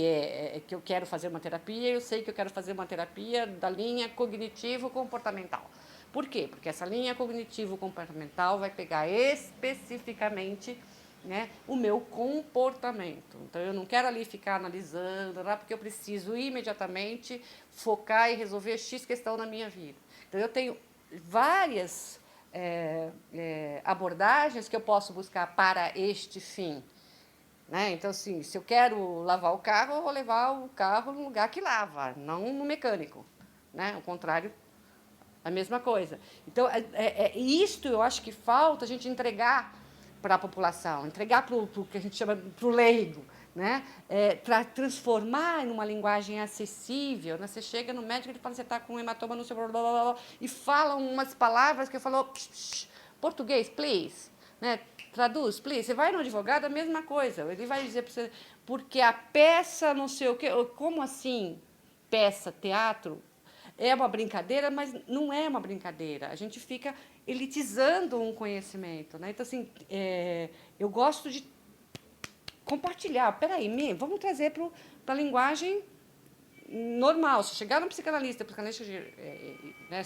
que eu quero fazer uma terapia, eu sei que eu quero fazer uma terapia da linha cognitivo-comportamental. Por quê? Porque essa linha cognitivo-comportamental vai pegar especificamente, né, o meu comportamento. Então, eu não quero ali ficar analisando, porque eu preciso imediatamente focar e resolver X questão na minha vida. Então, eu tenho várias abordagens que eu posso buscar para este fim. Né? Então, assim, se eu quero lavar o carro, eu vou levar o carro no lugar que lava, não no mecânico. Né? O contrário, a mesma coisa. Então, isto eu acho que falta a gente entregar para a população, entregar para o que a gente chama para o leigo, né? Para transformar em uma linguagem acessível. Né? Você chega no médico e ele fala, você está com um hematoma no seu... Blá, blá, blá, e fala umas palavras que eu falo, português, please. Né? Traduz, please. Você vai no advogado, a mesma coisa. Ele vai dizer para você, porque a peça não sei o quê. Como assim, peça, teatro? É uma brincadeira, mas não é uma brincadeira. A gente fica elitizando um conhecimento. Né? Então, assim, eu gosto de compartilhar. Peraí, vamos trazer para a linguagem normal. Se chegar no psicanalista, né,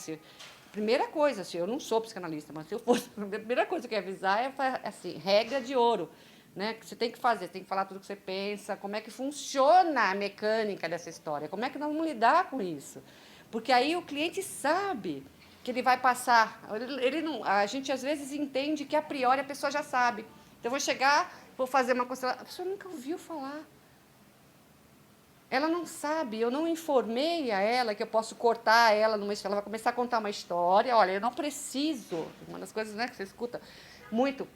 primeira coisa, eu não sou psicanalista, mas se eu fosse, a primeira coisa que eu ia avisar é assim, regra de ouro. Né, que você tem que fazer, tem que falar tudo o que você pensa, como é que funciona a mecânica dessa história, como é que nós vamos lidar com isso. Porque aí o cliente sabe que ele vai passar. Ele não, a gente às vezes entende que a priori a pessoa já sabe. Então eu vou chegar, vou fazer uma constelação. A pessoa nunca ouviu falar. Ela não sabe, eu não informei a ela que eu posso cortar ela numa história. Ela vai começar a contar uma história. Olha, eu não preciso. Uma das coisas, né, que você escuta muito.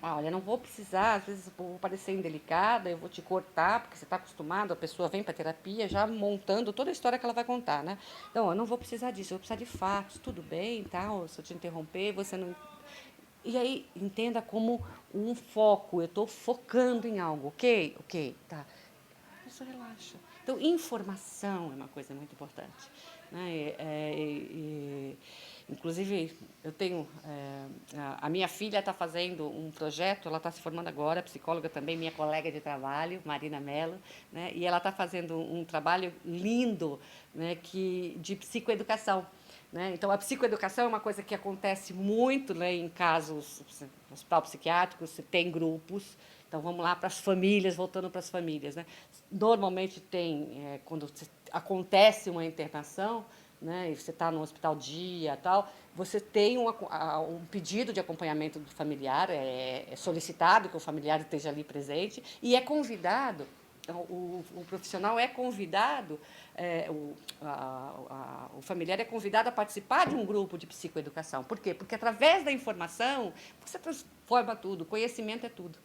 Olha, não vou precisar, às vezes vou parecer indelicada, eu vou te cortar, porque você está acostumado, a pessoa vem para a terapia já montando toda a história que ela vai contar, né? Então, eu não vou precisar disso, eu vou precisar de fatos, tudo bem, tal, se eu te interromper, você não... E aí, entenda como um foco, eu estou focando em algo, ok? Ok, tá. pessoa relaxa. Então, informação é uma coisa muito importante. Né? Inclusive, eu tenho... a minha filha está fazendo um projeto, ela está se formando agora, psicóloga também, minha colega de trabalho, Marina Mello, né? E ela está fazendo um trabalho lindo, né, de psicoeducação. Né? Então, a psicoeducação é uma coisa que acontece muito, né, em casos, no hospital psiquiátrico, você tem grupos. Então, vamos lá para as famílias, voltando para as famílias. Né? Normalmente tem, quando acontece uma internação, né, e você está no hospital dia tal, você tem um pedido de acompanhamento do familiar, é solicitado que o familiar esteja ali presente, e é convidado, o profissional é convidado, o familiar é convidado a participar de um grupo de psicoeducação. Por quê? Porque através da informação, você transforma tudo, conhecimento é tudo.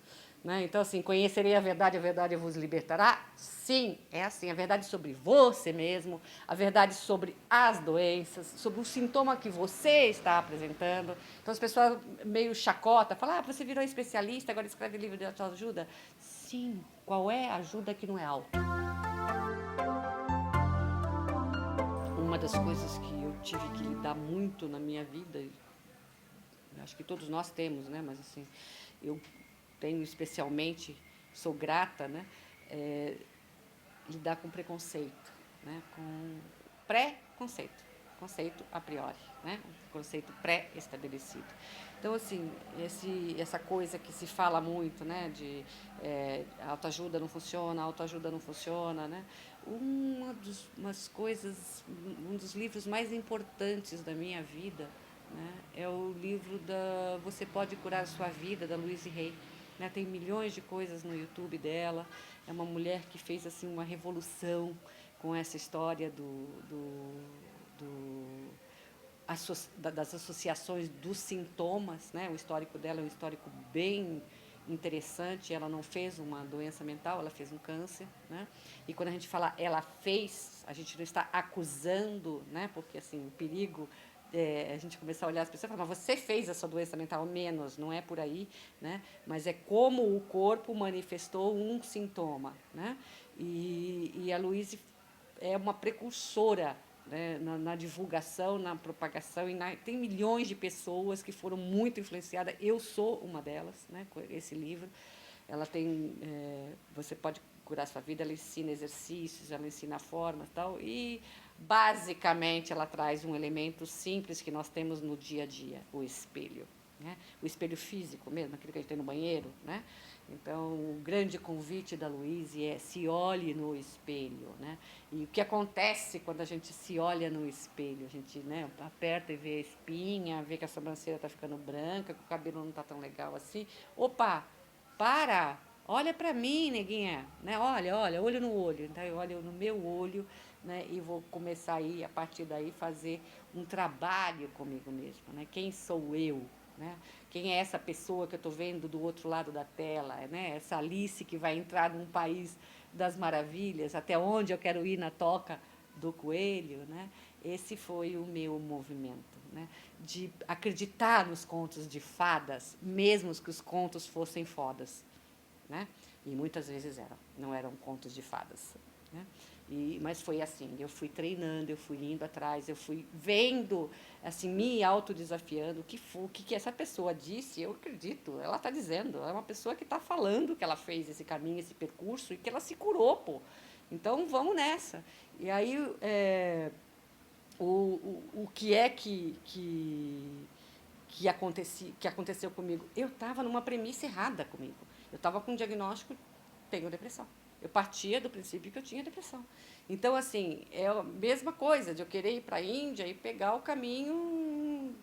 Né? Então, assim, conhecerei a verdade vos libertará? Sim, é assim, a verdade sobre você mesmo, a verdade sobre as doenças, sobre o sintoma que você está apresentando. Então, as pessoas meio chacota, falam, você virou especialista, agora escreve livro de autoajuda. Sim, qual é a ajuda que não é alta? Uma das coisas que eu tive que lidar muito na minha vida, acho que todos nós temos, né? Mas assim, eu tenho especialmente, sou grata, né? Lidar com preconceito, né? Com pré-conceito, conceito a priori, né? Um conceito pré-estabelecido. Então, assim, essa coisa que se fala muito, né? De autoajuda não funciona, né? Um dos livros mais importantes da minha vida, né, é o livro da Você Pode Curar a Sua Vida, da Louise Hay. Né, tem milhões de coisas no YouTube dela. É uma mulher que fez assim uma revolução com essa história das associações dos sintomas. Né? O histórico dela é um histórico bem interessante. Ela não fez uma doença mental, ela fez um câncer. Né? E quando a gente fala ela fez, a gente não está acusando, né? Porque assim, o perigo a gente começar a olhar as pessoas e falar, mas você fez a sua doença mental menos, não é por aí, né? Mas é como o corpo manifestou um sintoma, né? E a Louise é uma precursora, né, na divulgação, na propagação, tem milhões de pessoas que foram muito influenciadas, eu sou uma delas, né, com esse livro. Ela tem, você pode curar sua vida, ela ensina exercícios, ela ensina formas e tal, e basicamente ela traz um elemento simples que nós temos no dia a dia, o espelho. Né? O espelho físico mesmo, aquele que a gente tem no banheiro. Né? Então, o grande convite da Louise é se olhe no espelho. Né? E o que acontece quando a gente se olha no espelho? A gente, né, aperta e vê a espinha, vê que a sobrancelha está ficando branca, que o cabelo não está tão legal assim. Opa, para! Olha para mim, neguinha, né? Olha, olho no olho. Então, eu olho no meu olho, né? E vou começar aí, a partir daí, fazer um trabalho comigo mesma, né? Quem sou eu? Né? Quem é essa pessoa que eu estou vendo do outro lado da tela? Né? Essa Alice que vai entrar num país das maravilhas, até onde eu quero ir na toca do coelho? Né? Esse foi o meu movimento, né? De acreditar nos contos de fadas, mesmo que os contos fossem fodas. Né? E muitas vezes não eram contos de fadas. Né? Mas foi assim, eu fui treinando, eu fui indo atrás, eu fui vendo, assim, me autodesafiando, o que essa pessoa disse, eu acredito, ela está dizendo, é uma pessoa que está falando que ela fez esse caminho, esse percurso, e que ela se curou, pô. Então, vamos nessa. E aí, o que é que aconteceu comigo? Eu estava numa premissa errada comigo. Eu estava com um diagnóstico, tenho depressão. Eu partia do princípio que eu tinha depressão. Então, assim, é a mesma coisa de eu querer ir para a Índia e pegar o caminho,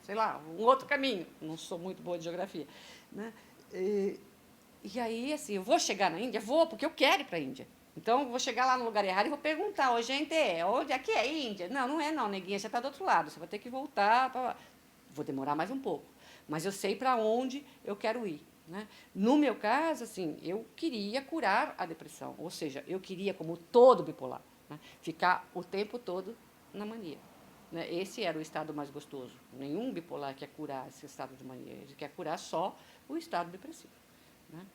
sei lá, um outro caminho. Não sou muito boa de geografia. Né? E aí, assim, eu vou chegar na Índia? Vou, porque eu quero ir para a Índia. Então, eu vou chegar lá no lugar errado e vou perguntar, ô, gente, onde aqui é Índia? Não, não é não, neguinha, você está do outro lado, você vai ter que voltar. Vou demorar mais um pouco, mas eu sei para onde eu quero ir. Né? No meu caso, assim, eu queria curar a depressão, ou seja, eu queria, como todo bipolar, né, ficar o tempo todo na mania. Né? Esse era o estado mais gostoso. Nenhum bipolar quer curar esse estado de mania, ele quer curar só o estado depressivo. Né?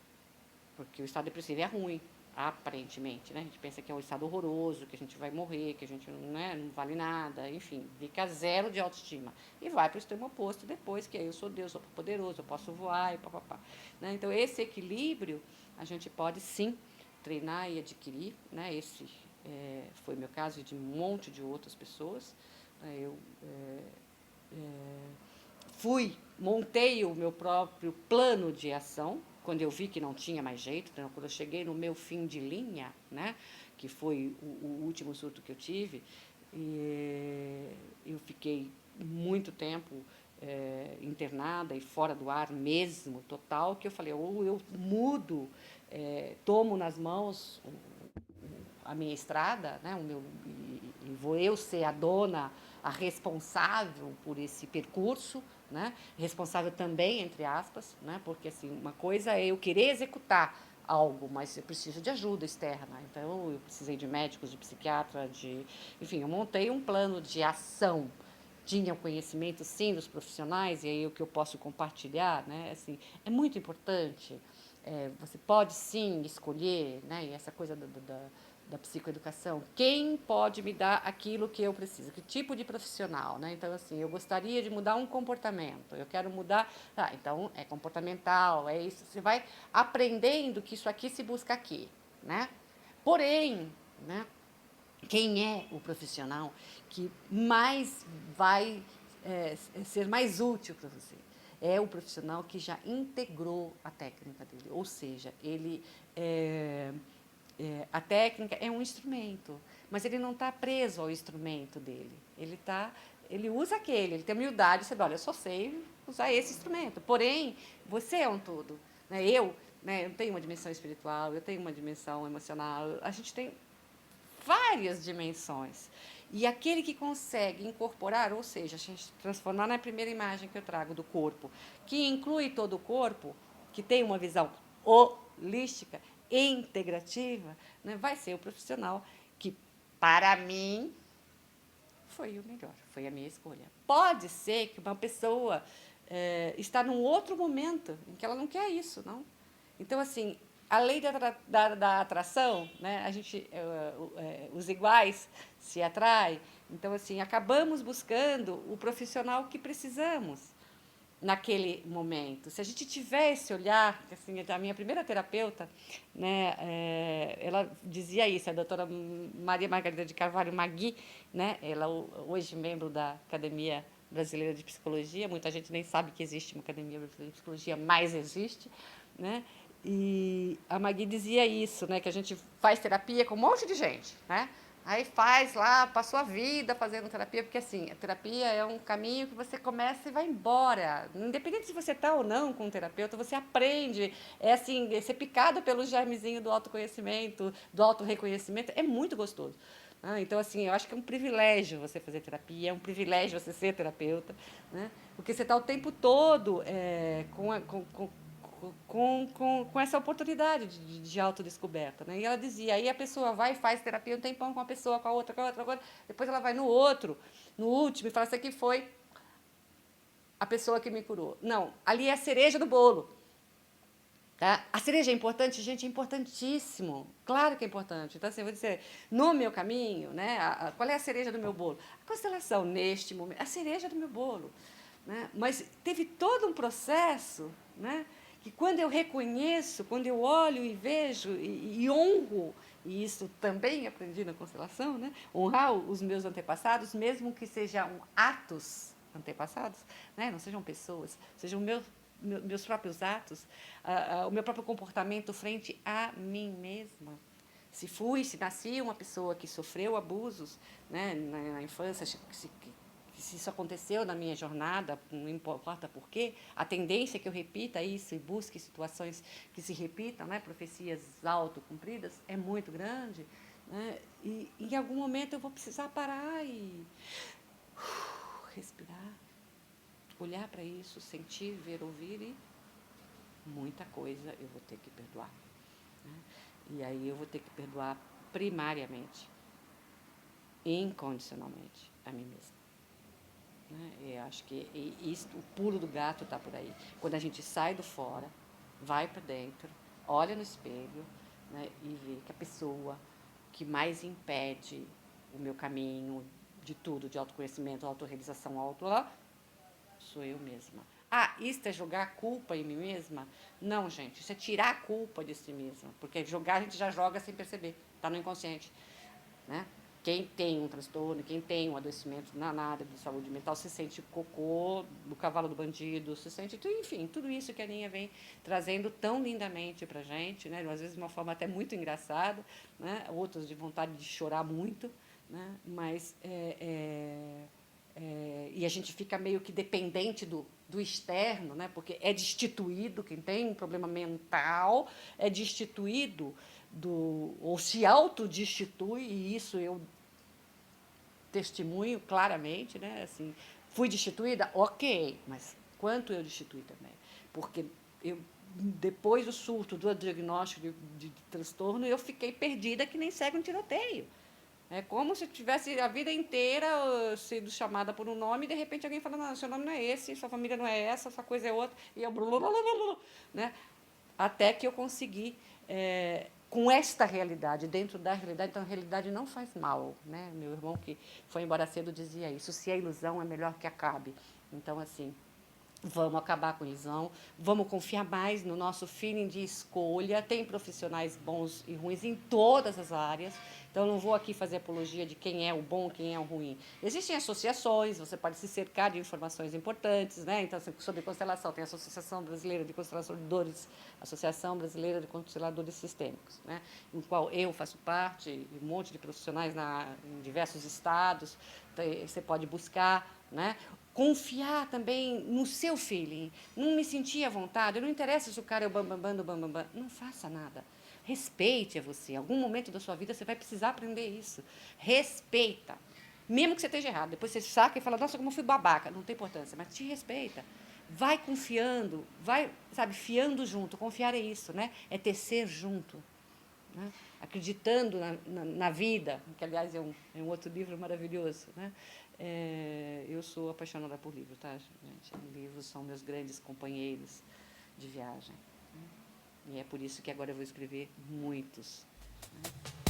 Porque o estado depressivo é ruim. aparentemente, né? A gente pensa que é um estado horroroso, que a gente vai morrer, que a gente, né, não vale nada, enfim, fica zero de autoestima. E vai para o extremo oposto depois, que aí eu sou Deus, sou poderoso, eu posso voar e papapá. Né? Então, esse equilíbrio a gente pode sim treinar e adquirir, né? Esse foi meu caso e de um monte de outras pessoas. Eu montei o meu próprio plano de ação, quando eu vi que não tinha mais jeito, então, quando eu cheguei no meu fim de linha, né, que foi o último surto que eu tive, e eu fiquei muito tempo internada e fora do ar mesmo, total, que eu falei, ou eu mudo, tomo nas mãos a minha estrada, né, e vou eu ser a dona, a responsável por esse percurso, né, responsável também, entre aspas, né, porque assim, uma coisa é eu querer executar algo, mas eu preciso de ajuda externa, então eu precisei de médicos, de psiquiatra, enfim, eu montei um plano de ação, tinha o conhecimento sim dos profissionais, e aí o que eu posso compartilhar, né, assim, é muito importante, você pode sim escolher, né, e essa coisa da psicoeducação, quem pode me dar aquilo que eu preciso, que tipo de profissional, né? Então, assim, eu gostaria de mudar um comportamento, eu quero mudar, então é comportamental, é isso, você vai aprendendo que isso aqui se busca aqui, né? Porém, né, quem é o profissional que mais vai ser mais útil para você? É o profissional que já integrou a técnica dele, ou seja, ele a técnica é um instrumento, mas ele não está preso ao instrumento dele. Ele usa aquele, ele tem humildade, você fala, olha, eu só sei usar esse instrumento. Porém, você é um todo. Né? Eu tenho uma dimensão espiritual, eu tenho uma dimensão emocional, a gente tem várias dimensões. E aquele que consegue incorporar, ou seja, a gente transformar na primeira imagem que eu trago do corpo, que inclui todo o corpo, que tem uma visão holística, integrativa, né, vai ser o profissional que, para mim, foi o melhor, foi a minha escolha. Pode ser que uma pessoa está num outro momento em que ela não quer isso, não. Então, assim, a lei da atração, né, a gente, os iguais se atraem. Então, assim, acabamos buscando o profissional que precisamos naquele momento. Se a gente tiver esse olhar, assim, a minha primeira terapeuta, né, ela dizia isso, a doutora Maria Margarida de Carvalho Magui, né, ela hoje membro da Academia Brasileira de Psicologia, muita gente nem sabe que existe uma Academia Brasileira de Psicologia, mas existe, né, e a Magui dizia isso, né, que a gente faz terapia com um monte de gente, né, aí faz lá, passou a vida fazendo terapia, porque assim, a terapia é um caminho que você começa e vai embora. Independente se você está ou não com um terapeuta, você aprende. É assim, ser picado pelo germezinho do autoconhecimento, do autorreconhecimento, é muito gostoso. Então, assim, eu acho que é um privilégio você fazer terapia, é um privilégio você ser terapeuta, né? Porque você está o tempo todo com essa oportunidade de autodescoberta. Né? E ela dizia, aí a pessoa vai e faz terapia um tempão com uma pessoa, com a outra, depois ela vai no outro, no último, e fala, isso aqui foi a pessoa que me curou. Não, ali é a cereja do bolo. Tá? A cereja é importante? Gente, é importantíssimo. Claro que é importante. Então, assim, eu vou dizer, no meu caminho, né, qual é a cereja do meu bolo? A constelação, neste momento, a cereja do meu bolo. Né? Mas teve todo um processo, né, que quando eu reconheço, quando eu olho e vejo e honro, e isso também aprendi na constelação, né, honrar os meus antepassados, mesmo que sejam atos antepassados, né, não sejam pessoas, sejam meus próprios atos, o meu próprio comportamento frente a mim mesma. Se nasci uma pessoa que sofreu abusos, né, na infância, se isso aconteceu na minha jornada, não importa por quê, a tendência é que eu repita isso e busque situações que se repitam, né, profecias autocumpridas, é muito grande. Né, e em algum momento eu vou precisar parar e respirar, olhar para isso, sentir, ver, ouvir e muita coisa eu vou ter que perdoar. Né? E aí eu vou ter que perdoar primariamente, incondicionalmente, a mim mesma. Né? Eu acho que o pulo do gato está por aí. Quando a gente sai do fora, vai para dentro, olha no espelho, né, e ver que a pessoa que mais impede o meu caminho de tudo, de autoconhecimento, autorrealização, lá, sou eu mesma. Ah, isso é jogar a culpa em mim mesma? Não, gente, isso é tirar a culpa de si mesma. Porque jogar a gente já joga sem perceber, tá no inconsciente. Né? Quem tem um transtorno, quem tem um adoecimento na área de saúde mental, se sente cocô do cavalo do bandido, se sente, enfim, tudo isso que a Aninha vem trazendo tão lindamente pra gente, né? Às vezes de uma forma até muito engraçada, né? Outros de vontade de chorar muito, né? Mas e a gente fica meio que dependente do externo, né? Porque é destituído, quem tem um problema mental é destituído ou se autodestitui, e isso eu testemunho claramente, né? Assim, fui destituída? Ok, mas quanto eu destituí também? Porque eu, depois do surto, do diagnóstico de transtorno, eu fiquei perdida que nem cego em tiroteio. É como se tivesse a vida inteira sido chamada por um nome e de repente alguém fala, não, seu nome não é esse, sua família não é essa, sua coisa é outra, e eu né? Até que eu consegui, com esta realidade, dentro da realidade, então a realidade não faz mal, né? Meu irmão que foi embora cedo dizia isso, se é ilusão é melhor que acabe. Então, assim, vamos acabar com ilusão, vamos confiar mais no nosso feeling de escolha. Tem profissionais bons e ruins em todas as áreas, então eu não vou aqui fazer apologia de quem é o bom, quem é o ruim. Existem associações, você pode se cercar de informações importantes, né? Então, sobre constelação, tem a Associação Brasileira de Consteladores, Associação Brasileira de Consteladores Sistêmicos, né? Em qual eu faço parte, e um monte de profissionais em diversos estados, você pode buscar, né? Confiar também no seu feeling. Não me sentir à vontade, não interessa se o cara é o bambambam do bambambam. Não faça nada. Respeite a você. Em algum momento da sua vida você vai precisar aprender isso. Respeita. Mesmo que você esteja errado. Depois você saca e fala, nossa, como eu fui babaca. Não tem importância, mas te respeita. Vai confiando, vai, sabe, fiando junto. Confiar é isso, né? É tecer junto. Né? Acreditando na vida, que aliás é um outro livro maravilhoso. Né? Eu sou apaixonada por livros, tá, gente? Livros são meus grandes companheiros de viagem. Né? E é por isso que agora eu vou escrever muitos. Né?